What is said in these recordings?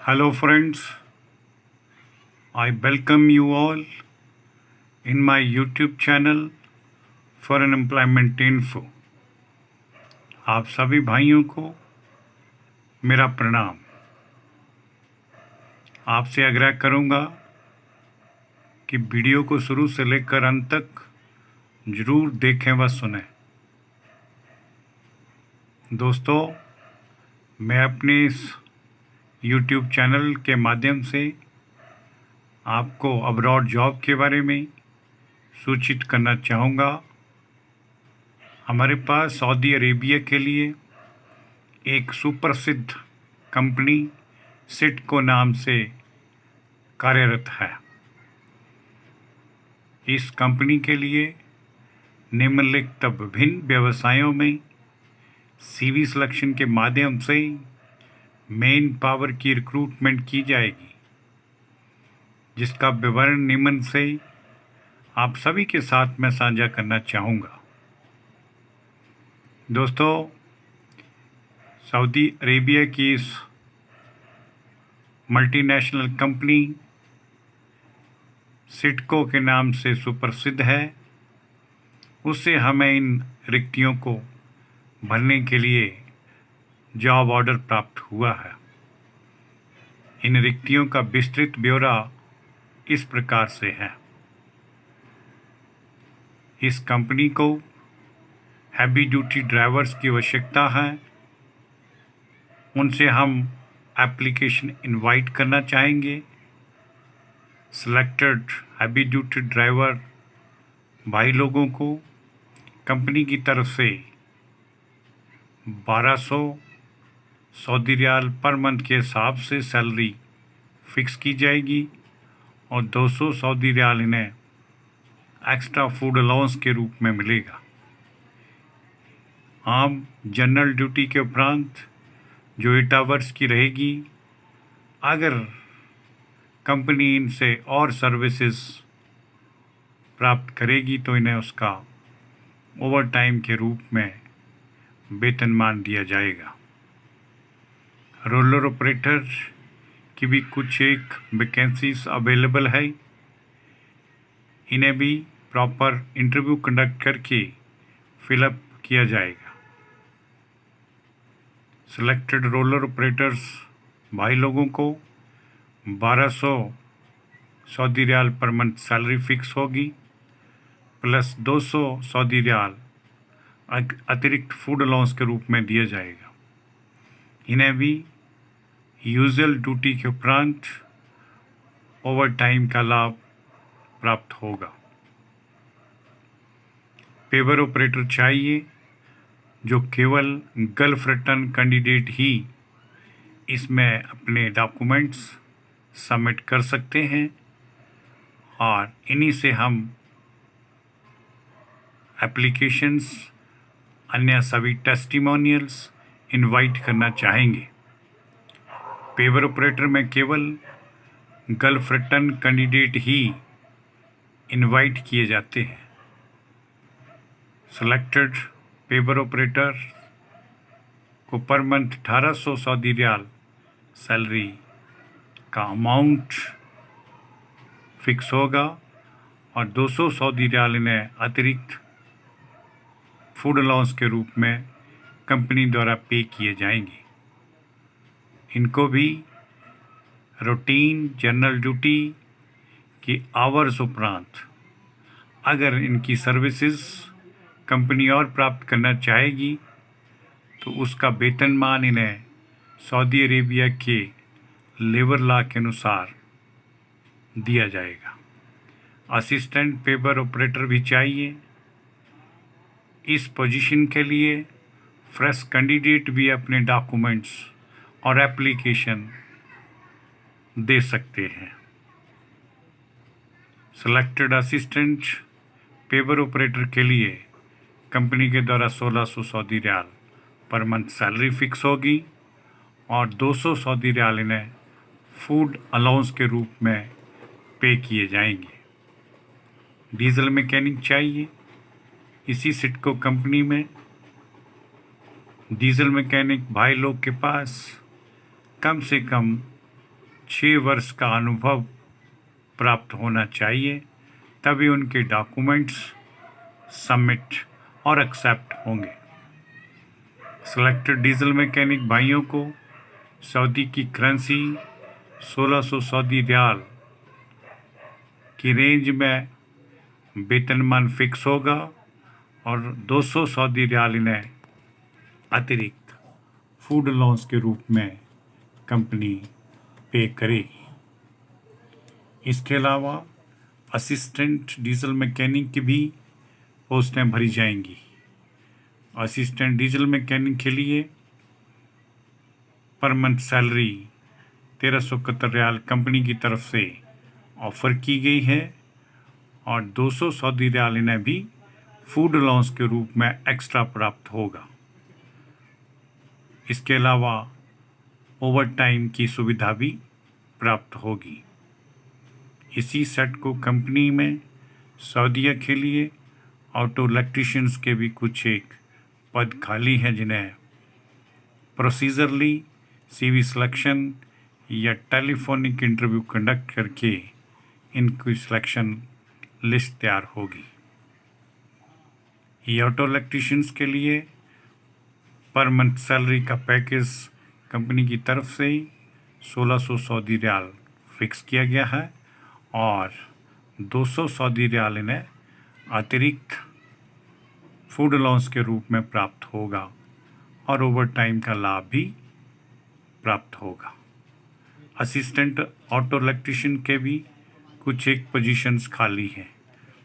Hello, friends. I welcome you all in my YouTube channel for an employment info. आप सभी भाइयों को मेरा प्रणाम। आपसे आग्रह करूंगा कि वीडियो को शुरू से लेकर अंत तक जरूर देखें व सुनें। दोस्तों, मैं अपने इस YouTube चैनल के माध्यम से आपको अब्रॉड जॉब के बारे में सूचित करना चाहूँगा। हमारे पास सऊदी अरेबिया के लिए एक सुप्रसिद्ध कंपनी सिडको नाम से कार्यरत है। इस कंपनी के लिए निम्नलिखित विभिन्न व्यवसायों में CV सिलेक्शन के माध्यम से मेन पावर की रिक्रूटमेंट की जाएगी, जिसका विवरण निम्न से आप सभी के साथ मैं साझा करना चाहूँगा। दोस्तों, सऊदी अरेबिया की इस मल्टीनेशनल कंपनी सिडको के नाम से सुप्रसिद्ध है। उससे हमें इन रिक्तियों को भरने के लिए जॉब ऑर्डर प्राप्त हुआ है। इन रिक्तियों का विस्तृत ब्यौरा इस प्रकार से है। इस कंपनी को हैवी ड्यूटी ड्राइवर्स की आवश्यकता है। उनसे हम एप्लीकेशन इनवाइट करना चाहेंगे। सिलेक्टेड हैवी ड्यूटी ड्राइवर भाई लोगों को कंपनी की तरफ से 1200 सऊदी रियाल पर मंथ के हिसाब से सैलरी फिक्स की जाएगी और 200 सऊदी रियाल इन्हें एक्स्ट्रा फूड अलाउंस के रूप में मिलेगा। आम जनरल ड्यूटी के उपरांत जो 8 आवर्स की रहेगी, अगर कंपनी इनसे और सर्विसेज प्राप्त करेगी तो इन्हें उसका ओवर टाइम के रूप में वेतनमान दिया जाएगा। रोलर ऑपरेटर की भी कुछ एक वैकेंसीज अवेलेबल है। इन्हें भी प्रॉपर इंटरव्यू कंडक्ट करके फिलअप किया जाएगा। सिलेक्टेड रोलर ऑपरेटर्स भाई लोगों को 1200 Saudi riyal per month salary fix होगी, प्लस 200 सऊदी रियाल अतिरिक्त फूड अलाउंस के रूप में दिया जाएगा। इन्हें भी यूजुअल ड्यूटी के उपरांत ओवर टाइम का लाभ प्राप्त होगा। पेवर ऑपरेटर चाहिए जो केवल गल्फ रिटर्न कैंडिडेट ही इसमें अपने डॉक्यूमेंट्स सबमिट कर सकते हैं और इन्हीं से हम एप्लीकेशंस, अन्य सभी टेस्टिमोनियल्स इनवाइट करना चाहेंगे। पेवर ऑपरेटर में केवल गल्फ रिटर्न कैंडिडेट ही इनवाइट किए जाते हैं। सिलेक्टेड पेवर ऑपरेटर को per month 1800 Saudi riyal salary का अमाउंट फिक्स होगा और 200 सऊदी रियाल इन्हें अतिरिक्त फूड अलाउंस के रूप में कंपनी द्वारा पे किए जाएंगे। इनको भी रूटीन जनरल ड्यूटी के आवर्स उपरांत अगर इनकी सर्विसेज कंपनी और प्राप्त करना चाहेगी तो उसका वेतनमान इन्हें सऊदी अरेबिया के लेबर लॉ के अनुसार दिया जाएगा। असिस्टेंट पेपर ऑपरेटर भी चाहिए। इस पोजीशन के लिए फ्रेश कैंडिडेट भी अपने डॉक्यूमेंट्स और एप्लीकेशन दे सकते हैं। सिलेक्टेड असिस्टेंट पेपर ऑपरेटर के लिए कंपनी के द्वारा 1600 Saudi riyal per month salary fix होगी और 200 सऊदी रियाल इन्हें फूड अलाउंस के रूप में पे किए जाएंगे। डीजल मैकेनिक चाहिए। इसी सिडको कंपनी में डीजल मैकेनिक भाई लोग के पास कम से कम 6 वर्ष का अनुभव प्राप्त होना चाहिए, तभी उनके डॉक्यूमेंट्स सबमिट और एक्सेप्ट होंगे। सिलेक्टेड डीजल मैकेनिक भाइयों को सऊदी की करेंसी 1600 सऊदी रियाल की रेंज में वेतनमान फिक्स होगा और 200 सऊदी रियाल इन्हें अतिरिक्त फूड अलाउंस के रूप में कंपनी पे करेगी। इसके अलावा असिस्टेंट डीजल मैकेनिक की भी पोस्टें भरी जाएंगी। असिस्टेंट डीजल मैकेनिक के लिए per month salary 1300 Qatar riyal company की तरफ से ऑफ़र की गई है और 200 सऊदी रियाल इन्हें भी फूड अलाउंस के रूप में एक्स्ट्रा प्राप्त होगा। इसके अलावा ओवर टाइम की सुविधा भी प्राप्त होगी। इसी सेट को कंपनी में सऊदीया के लिए ऑटो इलेक्ट्रीशियंस के भी कुछ एक पद खाली हैं, जिन्हें प्रोसीजरली सीवी सिलेक्शन या टेलीफोनिक इंटरव्यू कंडक्ट करके इनकी सिलेक्शन लिस्ट तैयार होगी। ये ऑटो इलेक्ट्रीशियंस के लिए पर मंथ सैलरी का पैकेज कंपनी की तरफ से 1600 सऊदी रियाल फिक्स किया गया है और 200 सऊदी रियाल इन्हें अतिरिक्त फूड अलाउंस के रूप में प्राप्त होगा और ओवर टाइम का लाभ भी प्राप्त होगा। असिस्टेंट ऑटो इलेक्ट्रीशियन के भी कुछ एक पोजीशंस खाली हैं,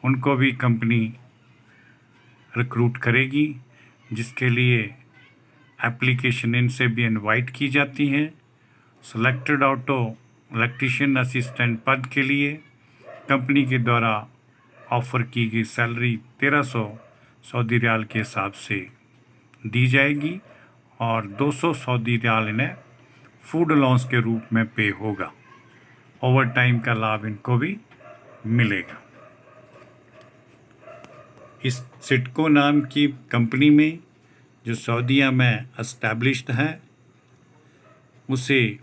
उनको भी कंपनी रिक्रूट करेगी, जिसके लिए एप्लीकेशन इनसे भी इनवाइट की जाती है। सेलेक्टेड ऑटो इलेक्ट्रीशियन असिस्टेंट पद के लिए कंपनी के द्वारा ऑफ़र की गई सैलरी 1300 सऊदी रियाल के हिसाब से दी जाएगी और 200 सऊदी रियाल इन्हें फूड अलाउंस के रूप में पे होगा। ओवर टाइम का लाभ इनको भी मिलेगा। इस सिडको नाम की कंपनी में जो सऊदीया में एस्टैब्लिश्ड है, उसे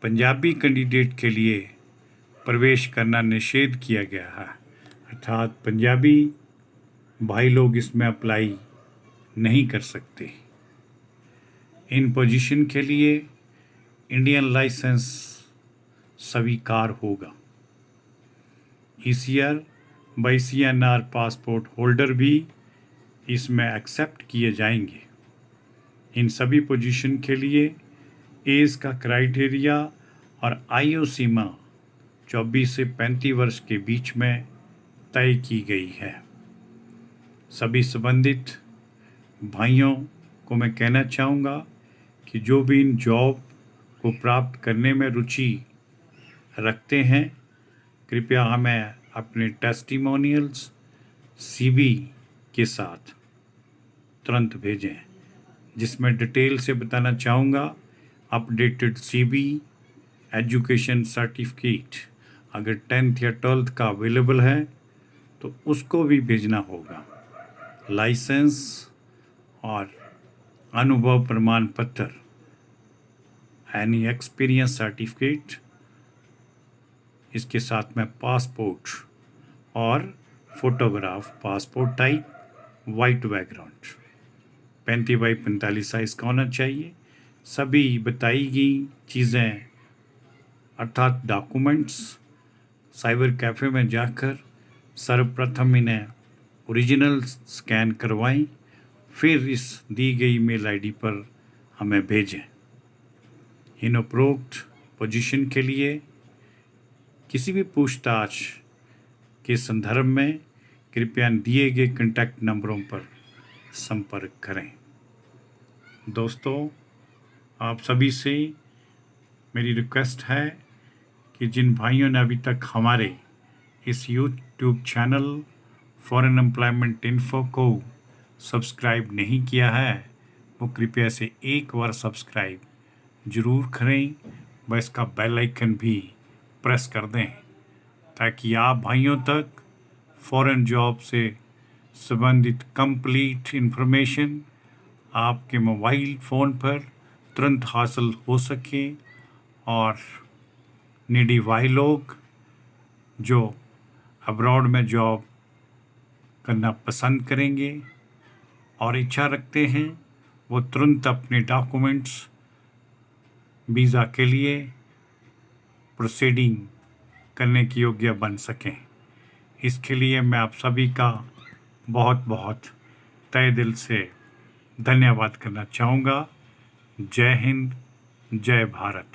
पंजाबी कैंडिडेट के लिए प्रवेश करना निषेध किया गया है, अर्थात पंजाबी भाई लोग इसमें अप्लाई नहीं कर सकते। इन पोजीशन के लिए इंडियन लाइसेंस स्वीकार होगा। ECR by CNR passport holder भी इसमें एक्सेप्ट किए जाएंगे। इन सभी पोजीशन के लिए एज का क्राइटेरिया और आयु सीमा 24 से 35 वर्ष के बीच में तय की गई है। सभी संबंधित भाइयों को मैं कहना चाहूँगा कि जो भी इन जॉब को प्राप्त करने में रुचि रखते हैं, कृपया हमें अपने टेस्टिमोनियल्स CV के साथ तुरंत भेजें, जिसमें डिटेल से बताना चाहूँगा अपडेटेड CV, एजुकेशन सर्टिफिकेट, अगर 10th या 12th का अवेलेबल है तो उसको भी भेजना होगा, लाइसेंस और अनुभव प्रमाण पत्र, एनी एक्सपीरियंस सर्टिफिकेट, इसके साथ में पासपोर्ट और photograph, passport type, white background, 35 by 45 size का होना चाहिए। सभी बताई गई चीज़ें अर्थात डॉक्यूमेंट्स साइबर कैफ़े में जाकर सर्वप्रथम इन्हें ओरिजिनल स्कैन करवाएं, फिर इस दी गई मेल ID पर हमें भेजें। इन उपरोक्त पोजीशन के लिए किसी भी पूछताछ के संदर्भ में कृपया दिए गए कॉन्टैक्ट नंबरों पर संपर्क करें। दोस्तों, आप सभी से मेरी रिक्वेस्ट है कि जिन भाइयों ने अभी तक हमारे इस YouTube channel foreign employment info को सब्सक्राइब नहीं किया है, वो कृपया से एक बार सब्सक्राइब ज़रूर करें, व इसका बेल आइकन भी प्रेस कर दें, ताकि आप भाइयों तक फॉरेन जॉब से संबंधित कंप्लीट इन्फॉर्मेशन आपके मोबाइल फ़ोन पर तुरंत हासिल हो सके और नीडी वाई लोग जो अब्रॉड में जॉब करना पसंद करेंगे और इच्छा रखते हैं, वो तुरंत अपने डॉक्यूमेंट्स वीज़ा के लिए प्रोसीडिंग करने की योग्य बन सकें। इसके लिए मैं आप सभी का बहुत बहुत तहे दिल से धन्यवाद करना चाहूँगा। जय हिंद, जय भारत।